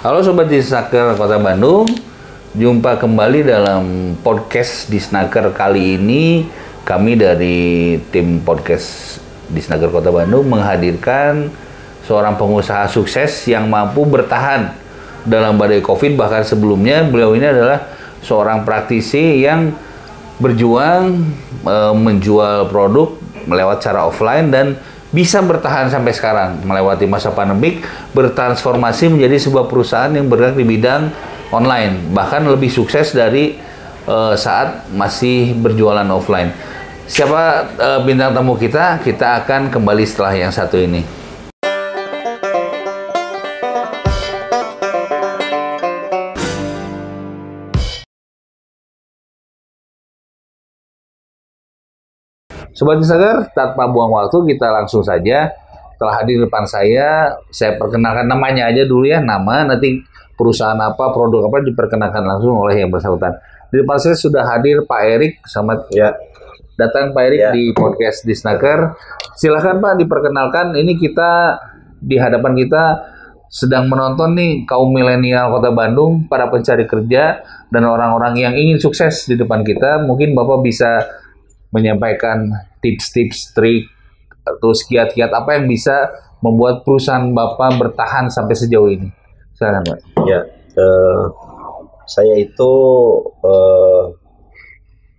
Halo Sobat Disnaker Kota Bandung, jumpa kembali dalam podcast Disnaker kali ini. Kami dari tim podcast Disnaker Kota Bandung menghadirkan seorang pengusaha sukses yang mampu bertahan dalam badai COVID. Bahkan sebelumnya beliau ini adalah seorang praktisi yang berjuang menjual produk melewat cara offline dan bisa bertahan sampai sekarang, melewati masa pandemik, bertransformasi menjadi sebuah perusahaan yang bergerak di bidang online, bahkan lebih sukses dari saat masih berjualan offline. Siapa bintang tamu kita? Kita akan kembali setelah yang satu ini. Sobat Disnaker, tanpa buang waktu kita langsung saja. Telah hadir di depan saya perkenalkan namanya aja dulu ya, nama, nanti perusahaan apa, produk apa diperkenalkan langsung oleh yang bersangkutan. Di depan saya sudah hadir Pak Erik, selamat datang Pak Erik di podcast Disnaker. Silahkan Pak diperkenalkan, ini kita di hadapan kita sedang menonton nih kaum milenial Kota Bandung, para pencari kerja dan orang-orang yang ingin sukses di depan kita. Mungkin Bapak bisa menyampaikan tips-tips, trik, terus kiat-kiat apa yang bisa membuat perusahaan Bapak bertahan sampai sejauh ini. Silakan Pak. Ya, saya itu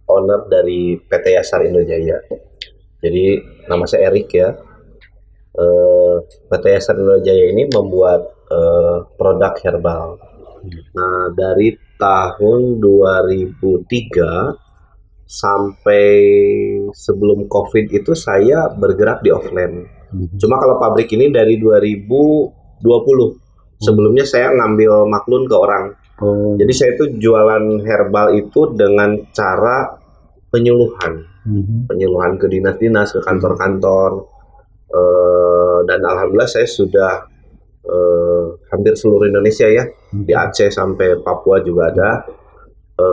owner dari PT Yasar Indojaya. Jadi nama saya Erik ya. PT Yasar Indojaya ini membuat produk herbal. Nah, dari tahun 2003 sampai sebelum COVID itu saya bergerak di offline. Cuma kalau pabrik ini dari 2020. Sebelumnya saya ngambil maklun ke orang. Jadi saya itu jualan herbal itu dengan cara penyuluhan. Penyuluhan ke dinas-dinas, ke kantor-kantor. Dan alhamdulillah saya sudah hampir seluruh Indonesia ya. Di Aceh sampai Papua juga ada.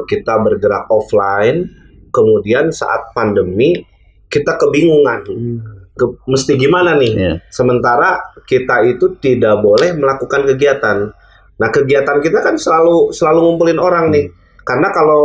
Kita bergerak offline. Kemudian saat pandemi kita kebingungan, mesti gimana nih? Sementara kita itu tidak boleh melakukan kegiatan. Nah kegiatan kita kan selalu ngumpulin orang nih. Karena kalau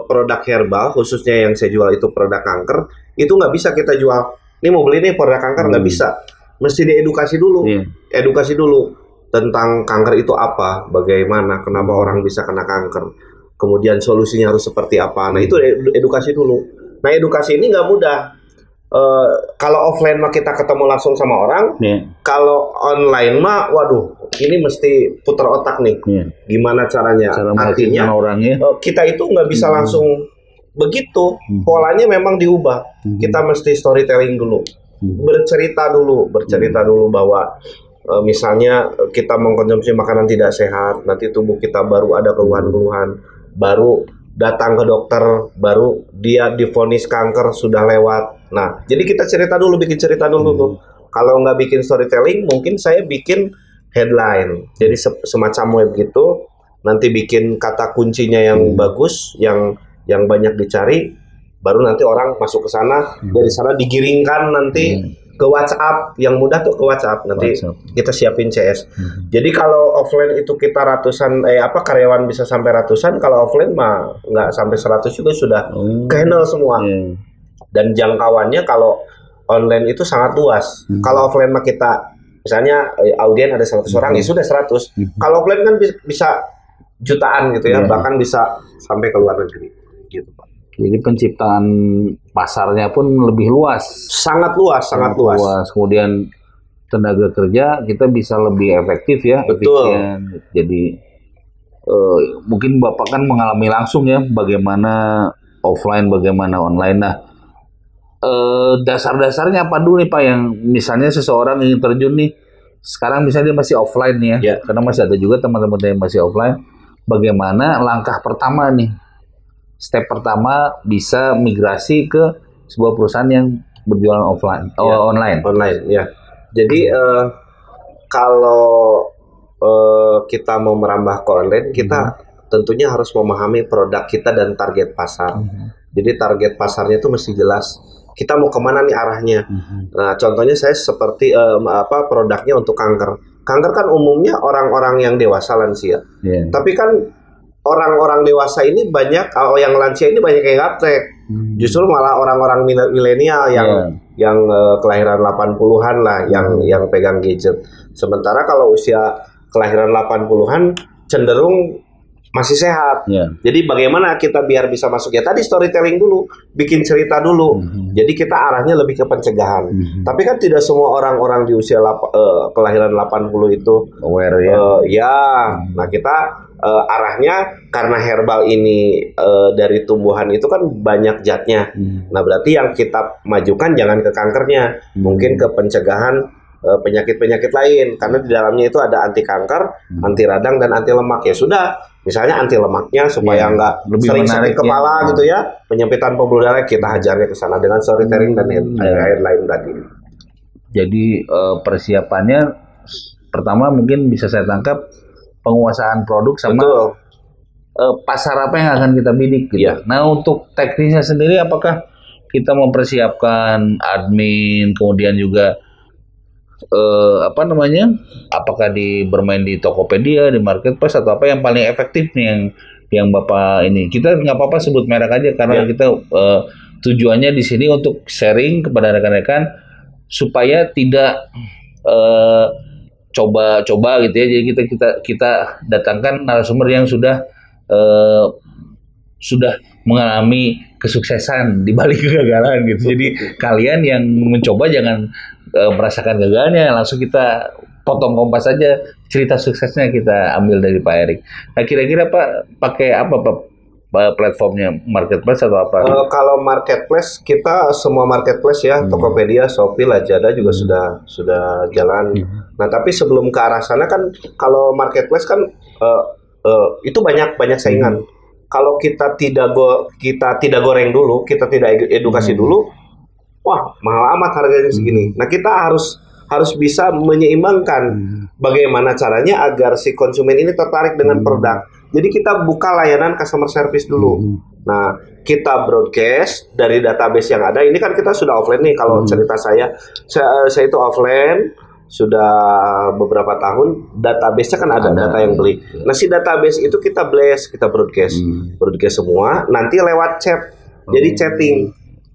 produk herbal khususnya yang saya jual itu produk kanker, itu nggak bisa kita jual. Ini mau beli nih produk kanker nggak bisa. Mesti diedukasi dulu, edukasi dulu tentang kanker itu apa, bagaimana, kenapa orang bisa kena kanker. Kemudian solusinya harus seperti apa. Nah itu edukasi dulu. Nah edukasi ini nggak mudah. Kalau offline mah kita ketemu langsung sama orang. Kalau online mah, waduh, ini mesti putar otak nih. Gimana caranya? Artinya orangnya. Kita itu nggak bisa langsung begitu. Polanya memang diubah. Kita mesti storytelling dulu. Bercerita dulu bahwa misalnya kita mengkonsumsi makanan tidak sehat, nanti tubuh kita baru ada keluhan-keluhan. Baru datang ke dokter, baru dia divonis kanker sudah lewat. Nah, jadi kita bikin cerita dulu tuh. Kalau nggak bikin storytelling, mungkin saya bikin headline. Jadi semacam web gitu. Nanti bikin kata kuncinya yang bagus, yang banyak dicari. Baru nanti orang masuk ke sana. Dari sana digiringkan nanti ke WhatsApp, yang mudah tuh ke WhatsApp. Nanti kita siapin CS. Jadi kalau offline itu kita ratusan, karyawan bisa sampai ratusan. Kalau offline mah nggak sampai 100 juga sudah ke-handle semua. Dan jangkauannya kalau online itu sangat luas. Kalau offline mah kita, misalnya audien ada 100 orang, ya sudah 100. Kalau offline kan bisa jutaan gitu ya, bahkan bisa sampai ke luar negeri. Gitu Pak. Jadi penciptaan pasarnya pun lebih luas. Sangat luas. Kemudian tenaga kerja kita bisa lebih efektif ya. Betul. Efisien. Jadi mungkin Bapak kan mengalami langsung ya bagaimana offline, bagaimana online. Nah dasar-dasarnya apa dulu nih Pak, yang misalnya seseorang ingin terjun nih, sekarang misalnya dia masih offline nih ya. Karena masih ada juga teman-teman yang masih offline. Bagaimana langkah pertama nih? Step pertama bisa migrasi ke sebuah perusahaan yang berjualan online. Online, ya. Jadi kalau kita mau merambah ke online, kita tentunya harus memahami produk kita dan target pasar. Jadi target pasarnya itu mesti jelas. Kita mau kemana nih arahnya? Nah, contohnya saya seperti produknya untuk kanker. kanker kan umumnya orang-orang yang dewasa lansia. Yeah. Tapi kan orang-orang dewasa ini banyak, yang lansia ini banyak yang gaptek. Justru malah orang-orang milenial yang kelahiran 80-an lah yang pegang gadget. Sementara kalau usia kelahiran 80-an cenderung masih sehat. Jadi bagaimana kita biar bisa masuk, ya tadi storytelling dulu, bikin cerita dulu. Jadi kita arahnya lebih ke pencegahan. Tapi kan tidak semua orang-orang di usia kelahiran 80 itu aware ya. Nah kita arahnya karena herbal ini dari tumbuhan itu kan banyak zatnya. Nah berarti yang kita majukan jangan ke kankernya, mungkin ke pencegahan penyakit-penyakit lain, karena di dalamnya itu ada anti kanker, anti radang dan anti lemak. Ya sudah, misalnya anti lemaknya supaya nggak sering sakit kepala gitu ya, penyempitan pembuluh darah, kita hajarnya ke sana dengan storytelling dan lain tadi. Jadi persiapannya pertama mungkin bisa saya tangkap penguasaan produk sama pasar apa yang akan kita bidik gitu. Nah untuk teknisnya sendiri, apakah kita mempersiapkan admin, kemudian juga apakah bermain di Tokopedia, di marketplace, atau apa yang paling efektif nih yang Bapak ini? Kita nggak apa-apa sebut merek aja karena kita tujuannya di sini untuk sharing kepada rekan-rekan supaya tidak coba-coba gitu ya. Jadi kita datangkan narasumber yang sudah mengalami kesuksesan di balik kegagalan gitu. Jadi kalian yang mencoba jangan merasakan gagalnya, langsung kita potong kompas saja, cerita suksesnya kita ambil dari Pak Erik. Nah kira-kira Pak pakai apa Pak platformnya, marketplace atau apa? Kalau marketplace kita semua marketplace ya, Tokopedia, Shopee, Lazada juga sudah jalan. Nah tapi sebelum ke arah sana kan, kalau marketplace kan itu banyak saingan. Kalau kita tidak goreng dulu, kita tidak edukasi dulu, wah mahal amat harganya segini. Nah kita harus bisa menyeimbangkan bagaimana caranya agar si konsumen ini tertarik dengan produk. Jadi kita buka layanan customer service dulu. Nah kita broadcast dari database yang ada. Ini kan kita sudah offline nih. Kalau cerita saya itu offline sudah beberapa tahun. Database-nya kan ada data yang beli. Nah si database itu kita blast, kita broadcast semua. Nanti lewat chat. Jadi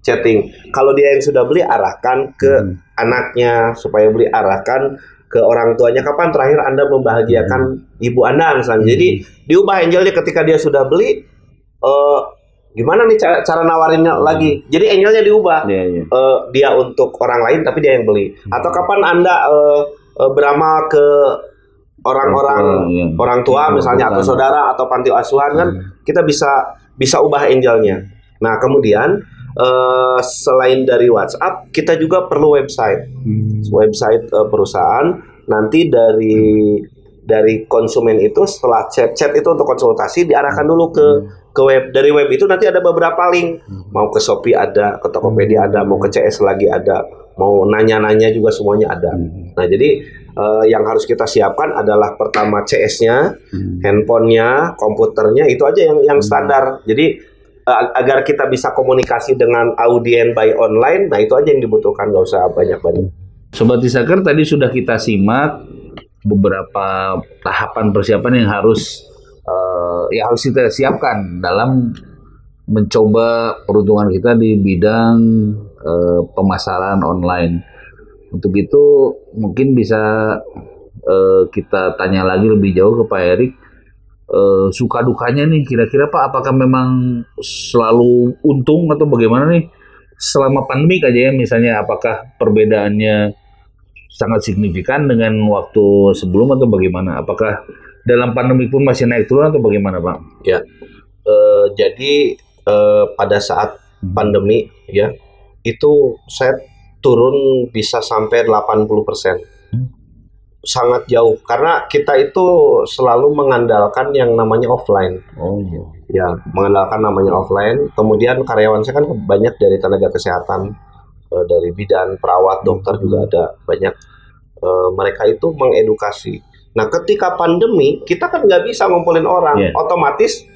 chatting. Kalau dia yang sudah beli, arahkan ke anaknya supaya beli, arahkan ke orang tuanya, kapan terakhir Anda membahagiakan ibu Anda misalnya. Jadi diubah angelnya ketika dia sudah beli, gimana nih cara nawarinnya lagi. Jadi angelnya diubah, dia untuk orang lain tapi dia yang beli. Atau kapan Anda beramal ke orang tua misalnya, atau saudara atau panti asuhan, kan kita bisa ubah angelnya. Nah kemudian selain dari WhatsApp, kita juga perlu website perusahaan. Nanti dari konsumen itu setelah chat itu untuk konsultasi, diarahkan dulu ke web. Dari web itu nanti ada beberapa link, mau ke Shopee ada, ke Tokopedia ada, mau ke CS lagi ada, mau nanya-nanya juga semuanya ada. Nah jadi yang harus kita siapkan adalah pertama CS-nya, handphonenya, komputernya, itu aja yang standar. Jadi agar kita bisa komunikasi dengan audien by online, nah itu aja yang dibutuhkan, nggak usah banyak-banyak. Sobat Disnaker, tadi sudah kita simak beberapa tahapan persiapan yang harus kita siapkan dalam mencoba peruntungan kita di bidang pemasaran online. Untuk itu mungkin bisa kita tanya lagi lebih jauh ke Pak Erik. Suka dukanya nih kira-kira Pak, apakah memang selalu untung atau bagaimana nih selama pandemi aja ya, misalnya apakah perbedaannya sangat signifikan dengan waktu sebelum atau bagaimana, apakah dalam pandemi pun masih naik turun atau bagaimana Pak? Ya, jadi pada saat pandemi ya itu saya turun bisa sampai 80%. Sangat jauh, karena kita itu selalu mengandalkan yang namanya offline. Ya, mengandalkan namanya offline. Kemudian karyawan saya kan banyak dari tenaga kesehatan, dari bidan, perawat, dokter juga ada banyak. Mereka itu mengedukasi. Nah, ketika pandemi kita kan nggak bisa ngumpulin orang, otomatis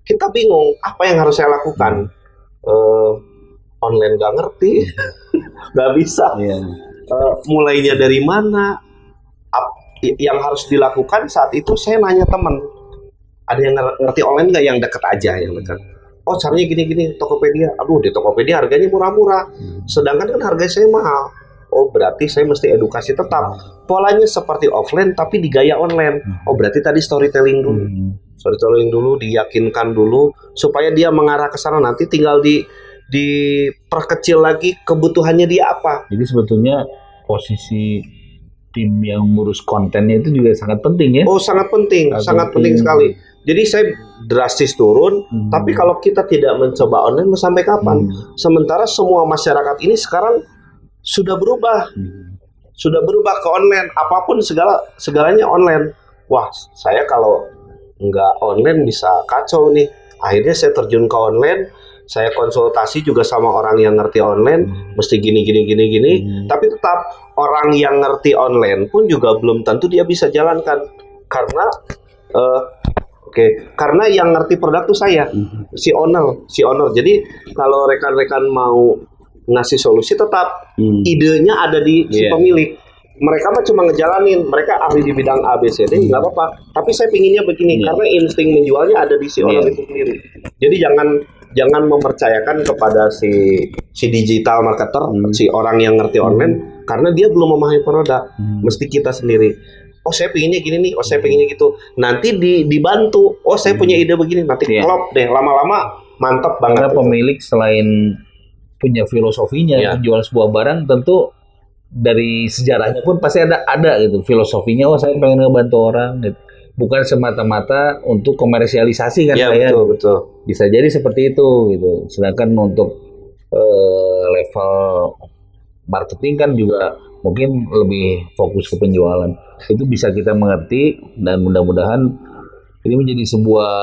kita bingung apa yang harus saya lakukan. Online nggak ngerti, nggak bisa. Mulainya dari mana? yang harus dilakukan saat itu saya nanya teman, ada yang ngerti online nggak, yang dekat aja, yang dekat. Oh caranya gini-gini, Tokopedia. Aduh di Tokopedia harganya murah-murah, sedangkan kan harga saya mahal. Oh berarti saya mesti edukasi tetap. Polanya seperti offline tapi di gaya online. Oh berarti tadi storytelling dulu. Storytelling dulu, diyakinkan dulu supaya dia mengarah ke sana. Nanti tinggal diperkecil lagi kebutuhannya dia apa. Jadi sebetulnya posisi tim yang ngurus kontennya itu juga sangat penting ya? Oh sangat penting, sangat penting sekali. Jadi saya drastis turun, tapi kalau kita tidak mencoba online, mau sampai kapan? Sementara semua masyarakat ini sekarang sudah berubah, ke online. Apapun segalanya online. Wah, saya kalau nggak online bisa kacau nih. Akhirnya saya terjun ke online. Saya konsultasi juga sama orang yang ngerti online, mesti gini. Tapi tetap orang yang ngerti online pun juga belum tentu dia bisa jalankan karena karena yang ngerti produk tuh saya, si owner. Jadi kalau rekan-rekan mau ngasih solusi, tetap idenya ada di si pemilik. Mereka mah cuma ngejalanin, mereka ahli di bidang A, B, C, D, nggak apa-apa. Tapi saya pinginnya begini, karena insting menjualnya ada di si owner itu sendiri. Jadi jangan mempercayakan kepada si digital marketer, si orang yang ngerti online, karena dia belum memahami produk. Mesti kita sendiri. Oh saya pinginnya gini nih, oh saya pinginnya gitu. Nanti dibantu. Oh saya punya ide begini, nanti klop deh. Lama-lama mantap banget. Karena pemilik selain punya filosofinya menjual sebuah barang, tentu dari sejarahnya pun pasti ada gitu filosofinya. Oh saya pengen ngebantu orang gitu. Bukan semata-mata untuk komersialisasi kan saya. Betul. Bisa jadi seperti itu gitu. Sedangkan untuk level marketing kan juga mungkin lebih fokus ke penjualan. Itu bisa kita mengerti, dan mudah-mudahan ini menjadi sebuah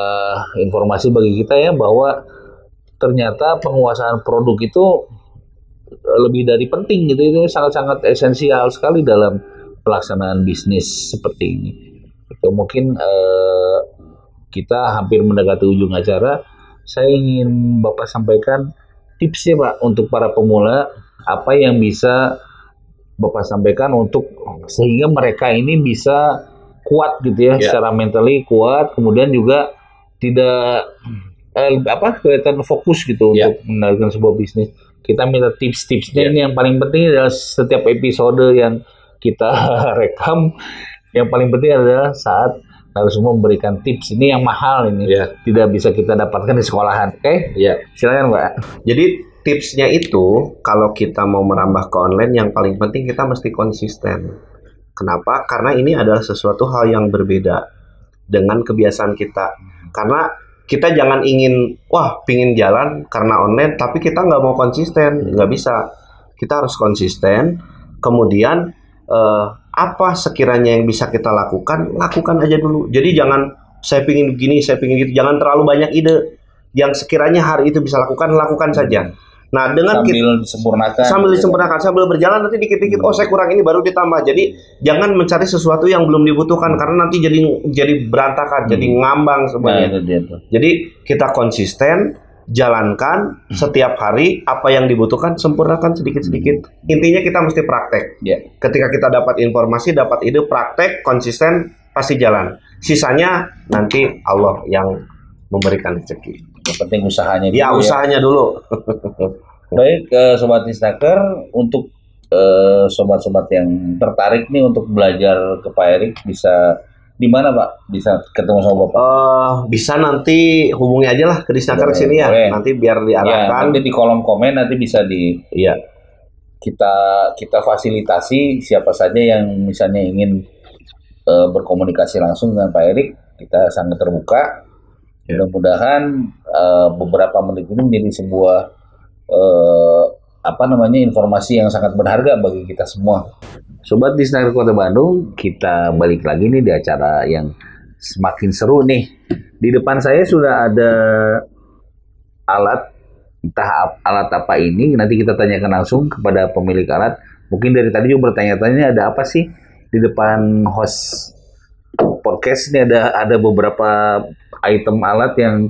informasi bagi kita ya, bahwa ternyata penguasaan produk itu lebih dari penting gitu. Itu sangat-sangat esensial sekali dalam pelaksanaan bisnis seperti ini. Itu mungkin kita hampir mendekati ujung acara. Saya ingin Bapak sampaikan tipsnya Pak untuk para pemula, apa yang bisa Bapak sampaikan untuk sehingga mereka ini bisa kuat gitu ya, secara mentally kuat, kemudian juga tidak kelihatan fokus gitu untuk menjalankan sebuah bisnis. Kita minta tips-tipsnya. Ini yang paling penting adalah setiap episode yang kita rekam, yang paling penting adalah saat harus memberikan tips. Ini yang mahal ini, tidak bisa kita dapatkan di sekolahan. Oke? Silakan Pak. Jadi tipsnya itu kalau kita mau merambah ke online, yang paling penting kita mesti konsisten. Kenapa? Karena ini adalah sesuatu hal yang berbeda dengan kebiasaan kita. Karena kita jangan pingin jalan karena online, tapi kita nggak mau konsisten, nggak bisa. Kita harus konsisten. Kemudian apa sekiranya yang bisa kita lakukan aja dulu. Jadi jangan saya pingin begini, saya pingin gitu. Jangan terlalu banyak ide. Yang sekiranya hari itu bisa lakukan saja. Nah, dengan sambil disempurnakan, sambil berjalan nanti dikit-dikit, saya kurang ini baru ditambah. Jadi jangan mencari sesuatu yang belum dibutuhkan, karena nanti jadi berantakan, jadi ngambang semuanya. Jadi kita konsisten, jalankan setiap hari apa yang dibutuhkan, sempurnakan sedikit-sedikit. Intinya kita mesti praktek. Ketika kita dapat informasi, dapat ide, praktek, konsisten, pasti jalan. Sisanya nanti Allah yang memberikan rezeki. Yang penting usahanya dulu. Usahanya dulu. Baik, Sobat Disnaker, untuk sobat-sobat yang tertarik nih untuk belajar ke Pak Erik, bisa di mana Pak? Bisa ketemu sama Bapak? Bisa nanti hubungi aja lah ke Disnaker sini ya. Nanti biar diarahkan. Nanti di kolom komen nanti bisa kita fasilitasi siapa saja yang misalnya ingin berkomunikasi langsung dengan Pak Erik. Kita sangat terbuka. Mudah-mudahan beberapa menit ini menjadi sebuah informasi yang sangat berharga bagi kita semua. Sobat Disnaker Kota Bandung, kita balik lagi nih di acara yang semakin seru nih. Di depan saya sudah ada alat, entah alat apa ini, nanti kita tanyakan langsung kepada pemilik alat. Mungkin dari tadi juga bertanya-tanya ada apa sih di depan host podcast ini, ada beberapa item alat yang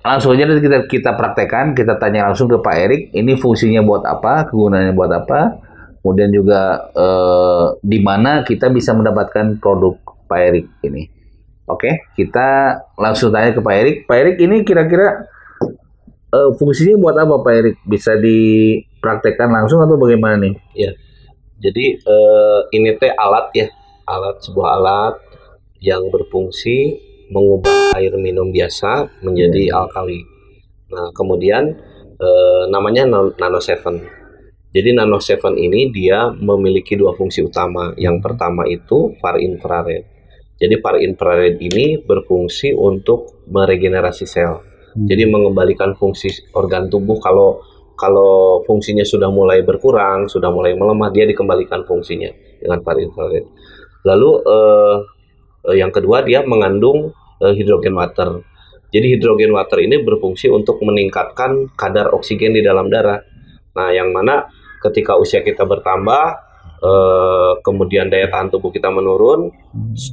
langsung aja kita praktekkan, kita tanya langsung ke Pak Erik, ini fungsinya buat apa, kegunaannya buat apa, kemudian juga di mana kita bisa mendapatkan produk Pak Erik ini. Oke, kita langsung tanya ke Pak Erik. Pak Erik, ini kira-kira fungsinya buat apa Pak Erik? Bisa dipraktekkan langsung atau bagaimana nih? Ya, jadi ini teh alat ya, sebuah alat yang berfungsi mengubah air minum biasa menjadi alkali. Nah, kemudian namanya Nano 7. Jadi Nano 7 ini dia memiliki dua fungsi utama. Yang pertama itu far infrared. Jadi far infrared ini berfungsi untuk meregenerasi sel. Jadi mengembalikan fungsi organ tubuh kalau fungsinya sudah mulai berkurang, sudah mulai melemah, dia dikembalikan fungsinya dengan far infrared. Lalu yang kedua dia mengandung hidrogen water. Jadi hidrogen water ini berfungsi untuk meningkatkan kadar oksigen di dalam darah. Nah, yang mana ketika usia kita bertambah, kemudian daya tahan tubuh kita menurun,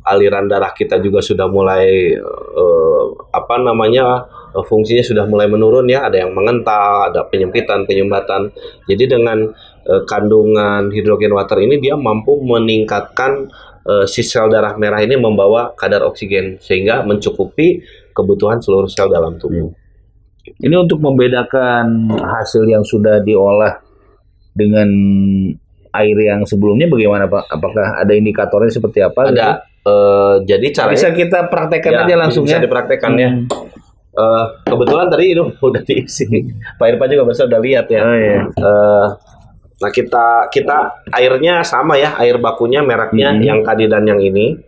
aliran darah kita juga sudah mulai fungsinya sudah mulai menurun ya, ada yang mengental, ada penyempitan, penyumbatan. Jadi dengan kandungan hidrogen water ini dia mampu meningkatkan si sel darah merah ini membawa kadar oksigen sehingga mencukupi kebutuhan seluruh sel dalam tubuh. Ini untuk membedakan hasil yang sudah diolah dengan air yang sebelumnya bagaimana Pak? Apakah ada indikatornya seperti apa? Ada. Jadi caranya bisa kita praktekkan aja langsung bisa ya. Dipraktekkan ya. Kebetulan tadi itu udah diisi. Pak Irfan juga bisa udah lihat ya. Oh, iya. Nah kita airnya sama ya, air bakunya mereknya yang tadi dan yang ini.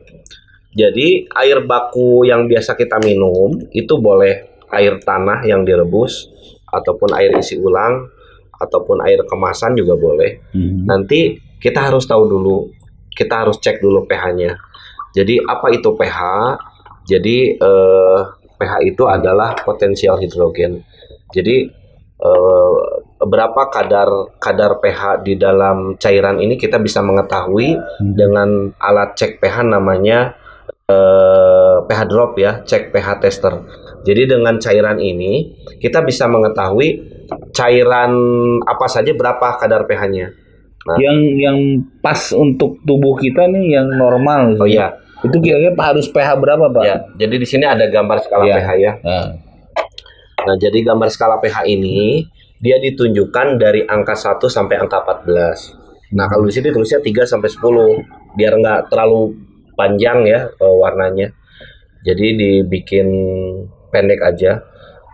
Jadi air baku yang biasa kita minum itu boleh air tanah yang direbus ataupun air isi ulang ataupun air kemasan juga boleh. Nanti kita harus tahu dulu, kita harus cek dulu pH-nya. Jadi apa itu pH? Jadi pH itu adalah potensial hidrogen. Jadi berapa kadar pH di dalam cairan ini kita bisa mengetahui dengan alat cek pH namanya pH drop ya, cek pH tester. Jadi dengan cairan ini kita bisa mengetahui cairan apa saja berapa kadar pH-nya. Nah, yang pas untuk tubuh kita nih yang normal. Oh iya. Itu kira-kira harus pH berapa, Pak? Ya, jadi di sini ada gambar skala pH ya. Nah, jadi gambar skala pH ini dia ditunjukkan dari angka 1 sampai angka 14. Nah, kalau di sini tulisnya 3 sampai 10 biar nggak terlalu panjang ya warnanya. Jadi dibikin pendek aja.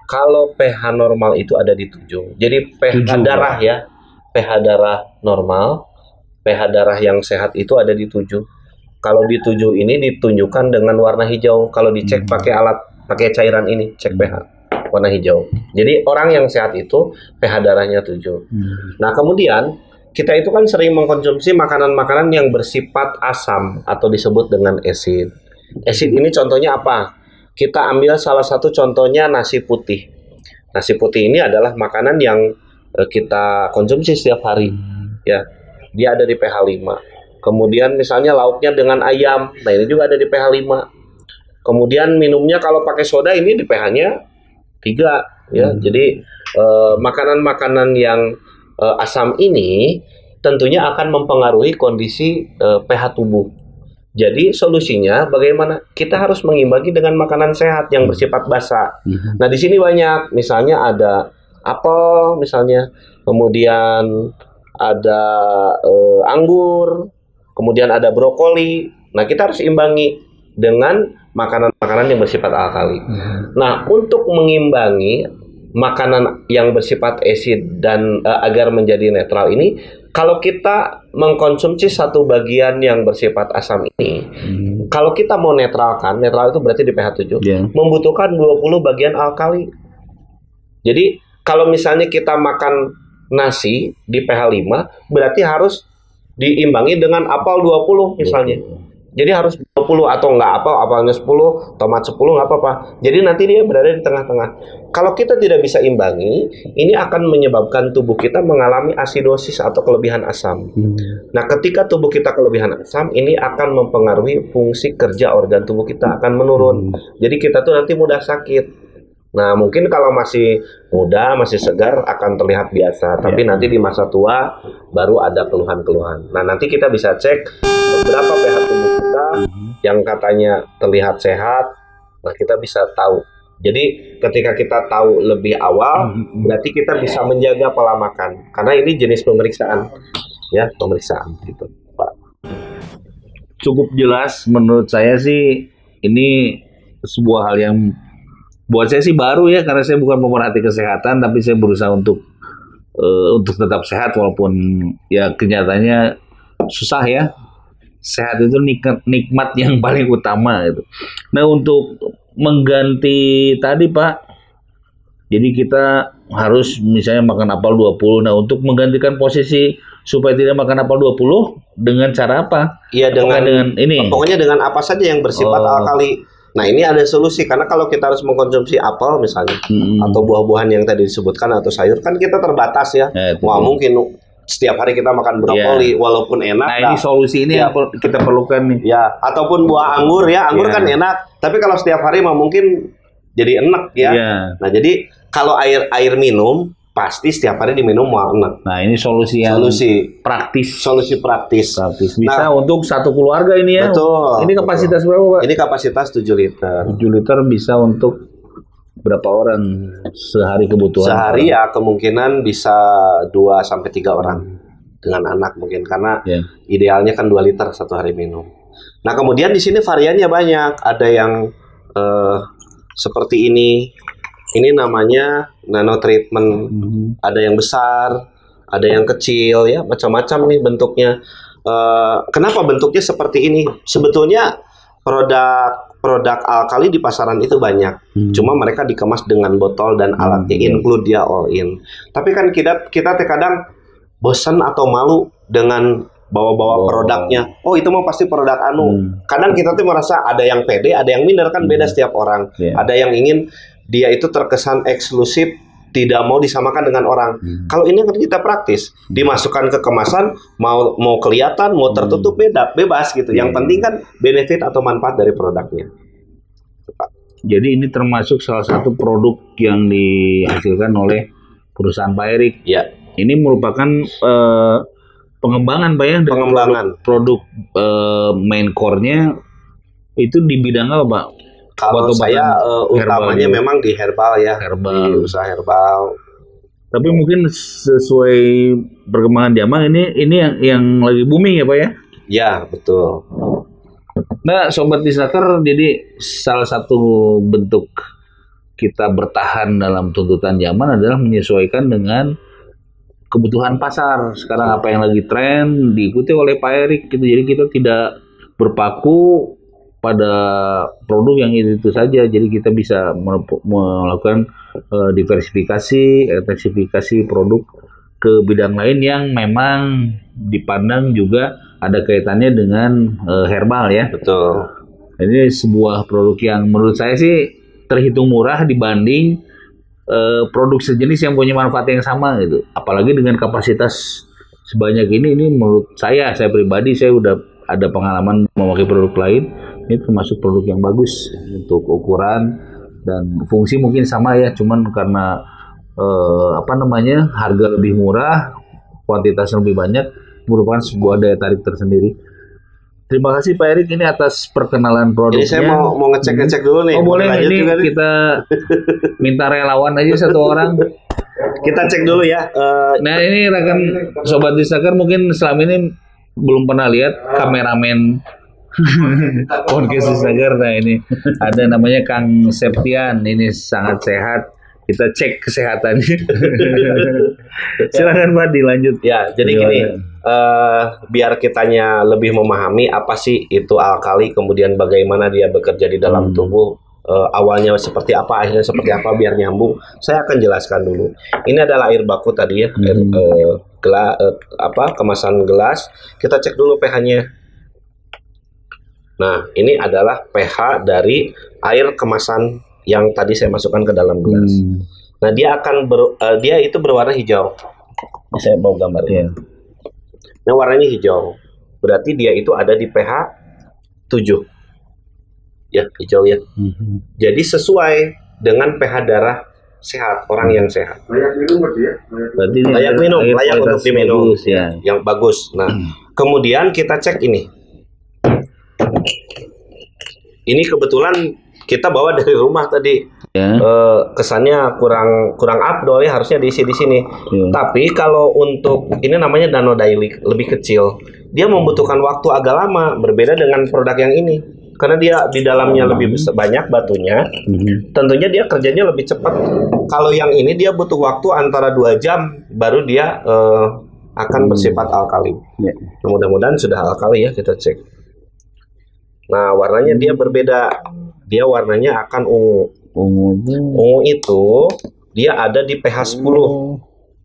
Kalau pH normal itu ada di 7. Jadi pH darah ya. pH darah normal, pH darah yang sehat itu ada di 7. Kalau di 7 ini ditunjukkan dengan warna hijau. Kalau dicek pakai alat, pakai cairan ini, cek pH warna hijau. Jadi orang yang sehat itu pH darahnya 7. Nah, kemudian kita itu kan sering mengkonsumsi makanan-makanan yang bersifat asam atau disebut dengan asid. Asid ini contohnya apa? Kita ambil salah satu contohnya nasi putih. Nasi putih ini adalah makanan yang kita konsumsi setiap hari. Ya, dia ada di pH 5. Kemudian misalnya lauknya dengan ayam, nah ini juga ada di pH 5. Kemudian minumnya kalau pakai soda ini di pH-nya 3 ya. Jadi makanan-makanan yang asam ini tentunya akan mempengaruhi kondisi pH tubuh. Jadi solusinya bagaimana? Kita harus mengimbangi dengan makanan sehat yang bersifat basa. Nah, di sini banyak, misalnya ada apel misalnya, kemudian ada anggur, kemudian ada brokoli. Nah, kita harus imbangi dengan makanan-makanan yang bersifat alkali. Nah, untuk mengimbangi makanan yang bersifat asid dan agar menjadi netral ini, kalau kita mengkonsumsi satu bagian yang bersifat asam ini, kalau kita mau netralkan, netral itu berarti di pH 7, membutuhkan 20 bagian alkali. Jadi kalau misalnya kita makan nasi di pH 5, berarti harus diimbangi dengan apel 20 misalnya. Jadi harus 20 atau enggak apelnya 10, tomat 10 enggak apa-apa. Jadi nanti dia berada di tengah-tengah. Kalau kita tidak bisa imbangi, ini akan menyebabkan tubuh kita mengalami asidosis atau kelebihan asam. Nah, ketika tubuh kita kelebihan asam, ini akan mempengaruhi fungsi kerja organ tubuh kita akan menurun. Jadi kita tuh nanti mudah sakit. Nah, mungkin kalau masih muda, masih segar akan terlihat biasa, tapi nanti di masa tua baru ada keluhan-keluhan. Nah, nanti kita bisa cek berapa pH tubuh kita yang katanya terlihat sehat. Nah, kita bisa tahu. Jadi, ketika kita tahu lebih awal, berarti kita bisa menjaga pola makan. Karena ini jenis pemeriksaan, ya, pemeriksaan gitu, Pak. Cukup jelas menurut saya sih, ini sebuah hal yang buat saya sih baru ya, karena saya bukan pemerhati kesehatan, tapi saya berusaha untuk tetap sehat walaupun ya kenyataannya susah ya. Sehat itu nikmat yang paling utama gitu. Nah, untuk mengganti tadi Pak, jadi kita harus misalnya makan apel 20. Nah, untuk menggantikan posisi supaya tidak makan apel 20 dengan cara apa? Iya, dengan ini. Pokoknya dengan apa saja yang bersifat alkali. Nah, ini ada solusi, karena kalau kita harus mengkonsumsi apel misalnya atau buah-buahan yang tadi disebutkan atau sayur, kan kita terbatas ya. Wah, mungkin setiap hari kita makan brokoli walaupun enak. Nah, ini solusi ini yang kita perlukan nih. Ya, ataupun buah anggur ya. Anggur kan enak, tapi kalau setiap hari mah mungkin jadi enak ya. Nah, jadi kalau air minum pasti setiap hari diminum mau enak. Nah, ini solusi praktis. Solusi praktis. Bisa untuk satu keluarga ini ya. Betul. Ini kapasitas berapa, Pak? Ini kapasitas 7 liter. 7 liter bisa untuk berapa orang sehari kebutuhan? Sehari ya kemungkinan bisa 2 sampai 3 orang dengan anak mungkin, karena idealnya kan 2 liter satu hari minum. Nah, kemudian di sini variannya banyak. Ada yang seperti ini. Ini namanya nano treatment. Ada yang besar, ada yang kecil ya, macam-macam nih bentuknya. Kenapa bentuknya seperti ini? Sebetulnya produk alkali di pasaran itu banyak. Cuma mereka dikemas dengan botol dan alatnya include dia all in. Tapi kan kita terkadang bosan atau malu dengan bawa-bawa produknya. Oh, itu mah pasti produk anu. Kadang kita tuh merasa ada yang pede, ada yang minder, kan beda setiap orang. Ada yang ingin dia itu terkesan eksklusif, tidak mau disamakan dengan orang. Kalau ini kan kita praktis, dimasukkan ke kemasan, mau kelihatan, mau tertutup bebas gitu. Yang penting kan benefit atau manfaat dari produknya. Jadi ini termasuk salah satu produk yang dihasilkan oleh perusahaan Pak Erik. Ya. Ini merupakan pengembangan Pak ya. Produk main core-nya itu di bidang apa Pak? Kalau saya utamanya memang di herbal ya, di usaha herbal. Tapi mungkin sesuai perkembangan zaman ini yang lagi booming ya Pak ya? Ya, betul. Nah, Sobat Disnaker, jadi salah satu bentuk kita bertahan dalam tuntutan zaman adalah menyesuaikan dengan kebutuhan pasar. Sekarang apa yang lagi tren diikuti oleh Pak Erik gitu. Jadi kita tidak berpaku pada produk yang itu saja, jadi kita bisa melakukan diversifikasi produk ke bidang lain yang memang dipandang juga ada kaitannya dengan herbal ya. Betul. Ini sebuah produk yang menurut saya sih terhitung murah dibanding produk sejenis yang punya manfaat yang sama gitu. Apalagi dengan kapasitas sebanyak ini menurut saya pribadi, saya udah ada pengalaman memakai produk lain. Ini termasuk produk yang bagus untuk ukuran dan fungsi mungkin sama ya, cuman karena harga lebih murah, kuantitas lebih banyak, merupakan sebuah daya tarik tersendiri. Terima kasih Pak Erik ini atas perkenalan produknya. Ini saya mau ngecek dulu nih. Oh boleh, ini kita minta relawan aja satu orang. Kita cek dulu ya. Nah, ini rekan Sobat Disnaker mungkin selama ini belum pernah lihat kameramen podcast Disnaker. Nah, ini ada namanya Kang Septian, ini sangat sehat. Kita cek kesehatannya. Silakan Pak, dilanjut. Ya, jadi gini, biar kitanya lebih memahami apa sih itu alkali, kemudian bagaimana dia bekerja di dalam tubuh, awalnya seperti apa, akhirnya seperti apa, biar nyambung. Saya akan jelaskan dulu. Ini adalah air baku tadi ya, kemasan gelas. Kita cek dulu pH-nya. Nah, ini adalah pH dari air kemasan yang tadi saya masukkan ke dalam gelas. Nah, dia akan dia itu berwarna hijau. Saya bawa gambarnya. Nah, warnanya hijau. Berarti dia itu ada di pH 7. Ya, hijau ya. Jadi sesuai dengan pH darah sehat, orang yang sehat. Layak minum berarti ya? Berarti ini Layak minum, air layak untuk kualitas diminum. bagus, ya. Yang bagus. Nah, kemudian kita cek ini. Ini kebetulan kita bawa dari rumah tadi. Ya. Kesannya kurang afdol ya, harusnya diisi di sini. Ya. Tapi kalau untuk ini namanya nanodialylic, lebih kecil. Dia membutuhkan waktu agak lama, berbeda dengan produk yang ini. Karena dia di dalamnya lebih banyak batunya. Tentunya dia kerjanya lebih cepat. Kalau yang ini dia butuh waktu antara 2 jam baru dia akan bersifat alkali. Ya. Nah, mudah-mudahan sudah alkali ya, kita cek. Nah, warnanya dia berbeda. Dia warnanya akan ungu. Ungu itu dia ada di pH 10.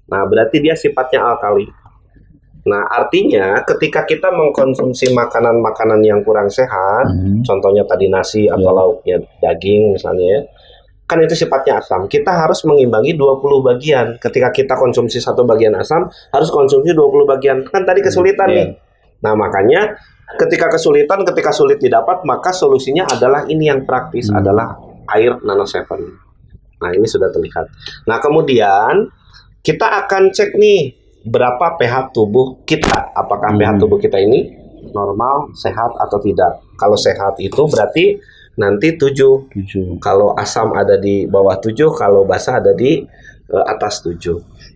Nah, berarti dia sifatnya alkali. Nah, artinya ketika kita mengkonsumsi makanan-makanan yang kurang sehat, contohnya tadi nasi atau lauknya daging misalnya ya, kan itu sifatnya asam. Kita harus mengimbangi 20 bagian. Ketika kita konsumsi 1 bagian asam, harus konsumsi 20 bagian. Kan tadi kesulitan nih. Nah, makanya ketika sulit didapat, maka solusinya adalah ini yang praktis, adalah air Nano 7. Nah, ini sudah terlihat. Nah, kemudian kita akan cek nih berapa pH tubuh kita. Apakah pH tubuh kita ini normal, sehat atau tidak. Kalau sehat itu berarti nanti 7. Kalau asam ada di bawah 7, kalau basa ada di atas 7.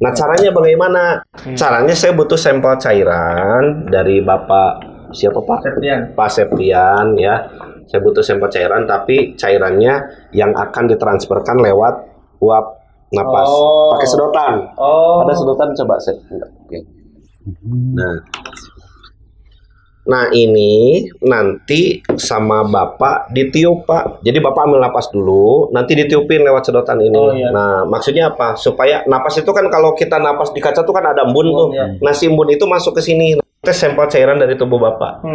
Nah, caranya bagaimana? Caranya saya butuh sampel cairan dari Bapak siapa Pak? Pak Septian ya. Saya butuh sampel cairan, tapi cairannya yang akan ditransferkan lewat uap napas. Pakai sedotan. Ada sedotan, coba saya. Oke. Nah, ini nanti sama Bapak ditiup Pak. Jadi Bapak ambil napas dulu, nanti ditiupin lewat sedotan ini. Nah, maksudnya apa? Supaya napas itu kan kalau kita napas di kaca tuh kan ada embun tuh. Nah, si embun itu masuk ke sini. Tes sampel cairan dari tubuh Bapak.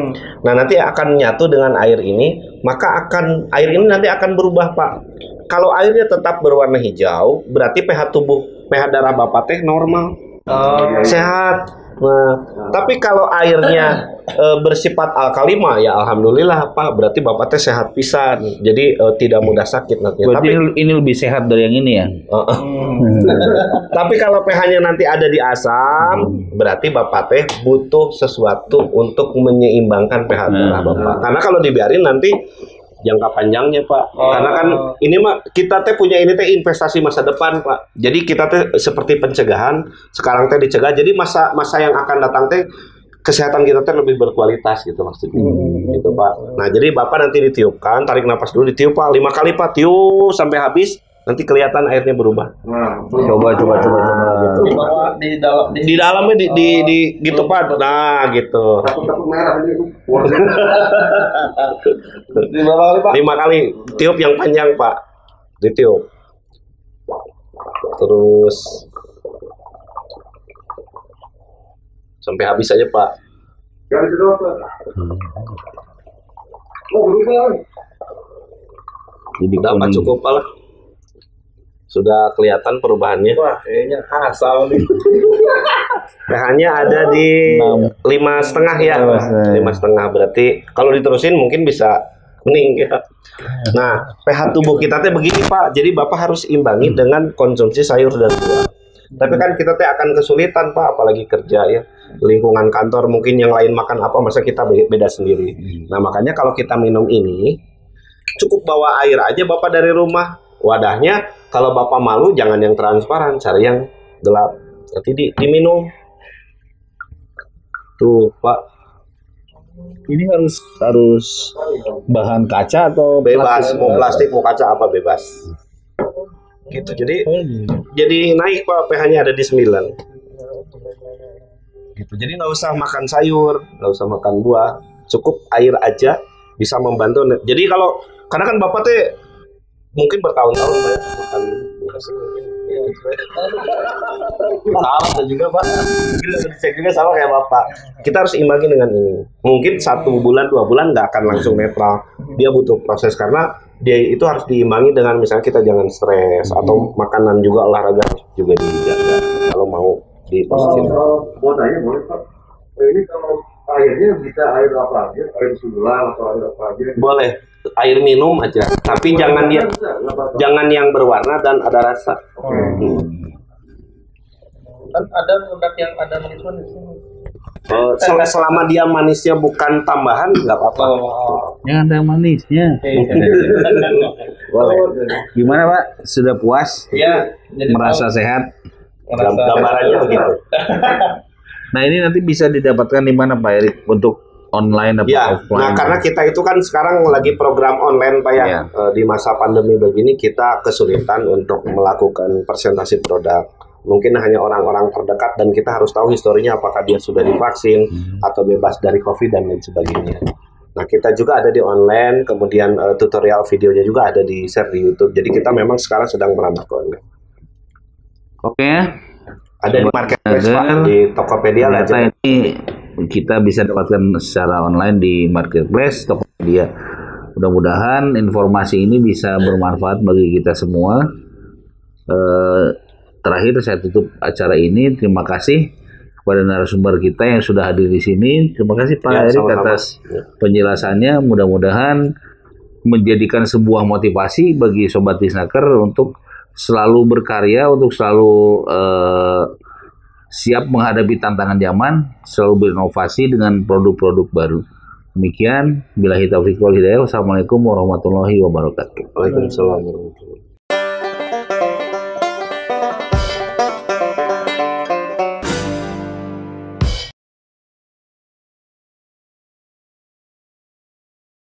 Nah, nanti akan nyatu dengan air ini, maka air ini nanti akan berubah Pak. Kalau airnya tetap berwarna hijau, berarti pH darah Bapak teh normal, sehat. Nah, tapi kalau airnya bersifat alkali mah ya alhamdulillah Pak, berarti Bapak teh sehat pisan. Jadi tidak mudah sakit nanti. Berarti ini lebih sehat dari yang ini ya. Tapi kalau pH-nya nanti ada di asam, berarti Bapak teh butuh sesuatu untuk menyeimbangkan pH darah Bapak. Karena kalau dibiarin nanti jangka panjangnya Pak. Karena kan ini mah kita teh punya ini teh investasi masa depan Pak. Jadi kita teh seperti pencegahan, sekarang teh dicegah. Jadi masa yang akan datang teh kesehatan kita teh lebih berkualitas gitu maksudnya. Gitu Pak. Nah, jadi Bapak nanti ditiupkan, tarik napas dulu, ditiup Pak 5 kali Pak, tiup sampai habis. Nanti kelihatan airnya berubah. Coba. Di dalamnya di gitu Pak. Nah, gitu. Takut merah ini. 5 kali tiup yang panjang Pak, ditiup terus sampai habis aja Pak. Jangan sedot Pak. Berubah. Jadi Udah Pak, cukup Pak lah. Sudah kelihatan perubahannya. Wah, kayaknya asal nih. pH-nya ada di 5,5 ya. 5,5 berarti kalau diterusin mungkin bisa kuning ya. Nah, pH tubuh kita teh begini Pak. Jadi Bapak harus imbangi dengan konsumsi sayur dan buah. Tapi kan kita teh akan kesulitan Pak, apalagi kerja ya. Lingkungan kantor mungkin yang lain makan apa, masa kita beda sendiri. Nah, makanya kalau kita minum ini cukup bawa air aja Bapak dari rumah. Wadahnya kalau Bapak malu jangan yang transparan, cari yang gelap. Nanti diminum. Tuh, Pak. ini harus bahan kaca atau Bebas, mau plastik, mau kaca apa bebas. Gitu. Jadi naik Pak, pH-nya ada di 9. Gitu. Jadi nggak usah makan sayur, nggak usah makan buah, cukup air aja bisa membantu. Jadi karena kan Bapak teh mungkin bertahun-tahun Pak ya, makan salah juga Pak. Kita cek juga sama kayak Bapak. Kita harus imbangi dengan ini. Mungkin 1 bulan 2 bulan nggak akan langsung netral. Dia butuh proses karena dia itu harus diimbangi dengan misalnya kita jangan stres atau makanan juga, olahraga juga dijaga kalau mau di posisi. Mau tanya boleh Pak? Ini kalau airnya bisa air apa aja, air sulam atau air apa aja. Boleh air minum aja, tapi jangan yang berwarna dan ada rasa. Kan ada produk yang ada manis-manis. Selama dia manisnya bukan tambahan nggak apa-apa. Yang ada manisnya. Boleh. Gimana Pak? Sudah puas? Iya, jadi Merasa sehat? Gambarannya begitu. Nah ini nanti bisa didapatkan di mana Pak Erik? Untuk online atau Ya, offline? nah karena kita itu kan sekarang lagi program online Pak ya. Ya. Di masa pandemi begini kita kesulitan untuk melakukan presentasi produk. Mungkin hanya orang-orang terdekat dan kita harus tahu historinya apakah dia sudah divaksin atau bebas dari COVID dan lain sebagainya. Nah kita juga ada di online, kemudian tutorial videonya juga ada di share di YouTube. Jadi kita memang sekarang sedang merambah ke online. Oke ya. Ada di marketplace Pak, di Tokopedia lah. Ternyata ini kita bisa dapatkan secara online di marketplace Tokopedia. Mudah-mudahan informasi ini bisa bermanfaat bagi kita semua. Terakhir saya tutup acara ini. Terima kasih kepada narasumber kita yang sudah hadir di sini. Terima kasih Pak Ya, Erik sama-sama. atas penjelasannya. Mudah-mudahan menjadikan sebuah motivasi bagi Sobat Disnaker untuk selalu berkarya, untuk selalu siap menghadapi tantangan zaman, selalu berinovasi dengan produk-produk baru. Demikian, billahi taufiq wal hidayah. Wassalamualaikum warahmatullahi wabarakatuh. Waalaikumsalam.